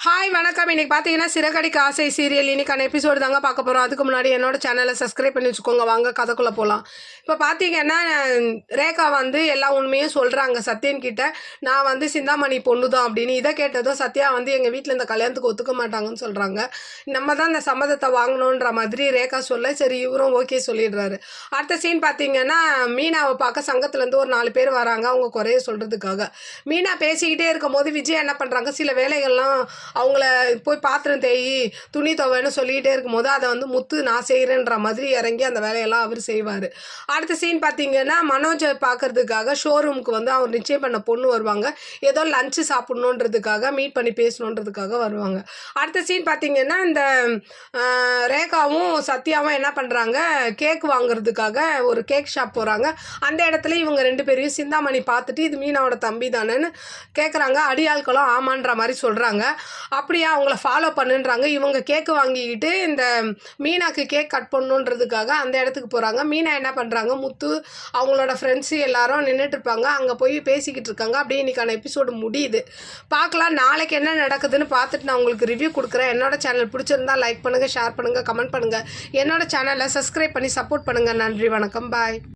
Hi வணக்கம். இன்றைக்கி பார்த்தீங்கன்னா சிறகடிக்க ஆசை சீரியல் இன்றைக்கான எபிசோடு தாங்க பார்க்க போகிறோம். அதுக்கு முன்னாடி என்னோட சேனலை சப்ஸ்கிரைப் பண்ணி வச்சுக்கோங்க. வாங்க கதைக்குள்ளே போகலாம். இப்போ பார்த்தீங்கன்னா ரேகா வந்து எல்லா உண்மையும் சொல்கிறாங்க சத்யன் கிட்ட. நான் வந்து சிந்தாமணி பொண்ணு தான் அப்படின்னு. இதை கேட்டதும் சத்யா வந்து எங்கள் வீட்டில் இந்த கல்யாணத்துக்கு ஒத்துக்க மாட்டாங்கன்னு சொல்கிறாங்க. நம்ம தான் இந்த சம்மதத்தை வாங்கணுன்ற மாதிரி ரேகா சொல்ல சரி இவரும் ஓகே சொல்லிடுறாரு. அடுத்த சீன் பார்த்தீங்கன்னா மீனாவை பார்க்க சங்கத்துலேருந்து ஒரு 4 பேர் வராங்க அவங்க குறைய சொல்கிறதுக்காக. மீனா பேசிக்கிட்டே இருக்கும் போது விஜய் என்ன பண்ணுறாங்க, சில வேலைகள்லாம் அவங்கள போய் பாத்திரம் தேய் துணி துவைன்னு சொல்லிகிட்டே இருக்கும்போது அதை வந்து முத்து நான் செய்கிறேன்ற மாதிரி இறங்கி அந்த வேலையெல்லாம் அவர் செய்வார். அடுத்த சீன் பார்த்தீங்கன்னா மனோஜை பார்க்கறதுக்காக ஷோரூமுக்கு வந்து அவர் நிச்சயம் பண்ண பொண்ணு வருவாங்க. ஏதோ லஞ்சு சாப்பிட்ணுன்றதுக்காக மீட் பண்ணி பேசணுன்றதுக்காக வருவாங்க. அடுத்த சீன் பார்த்தீங்கன்னா இந்த ரேகாவும் சத்யாவும் என்ன பண்ணுறாங்க, கேக் வாங்குறதுக்காக ஒரு கேக் ஷாப் போகிறாங்க. அந்த இடத்துல இவங்க 2 பேரையும் சிந்தாமணி பார்த்துட்டு இது மீனாவோட தம்பி தானேன்னு கேட்குறாங்க. அடியாட்களும் ஆமான்ற மாதிரி சொல்கிறாங்க. அப்படியே அவங்கள ஃபாலோ பண்ணுன்றாங்க. இவங்க கேக்கு வாங்கிக்கிட்டு இந்த மீனாக்கு கேக் கட் பண்ணணுன்றதுக்காக அந்த இடத்துக்கு போகிறாங்க. மீனா என்ன பண்ணுறாங்க, முத்து அவங்களோட ஃப்ரெண்ட்ஸு எல்லாரும் நின்றுட்டு இருப்பாங்க. அங்கே போய் பேசிக்கிட்டு இருக்காங்க. அப்படியே இன்றைக்கான எபிசோடு முடியுது. பார்க்கலாம் நாளைக்கு என்ன நடக்குதுன்னு பார்த்துட்டு நான் உங்களுக்கு ரிவ்யூ கொடுக்குறேன். என்னோட சேனல் பிடிச்சிருந்தா லைக் பண்ணுங்கள், ஷேர் பண்ணுங்கள், கமெண்ட் பண்ணுங்கள். என்னோட சேனலை சப்ஸ்கிரைப் பண்ணி சப்போர்ட் பண்ணுங்கள். நன்றி, வணக்கம், பாய்.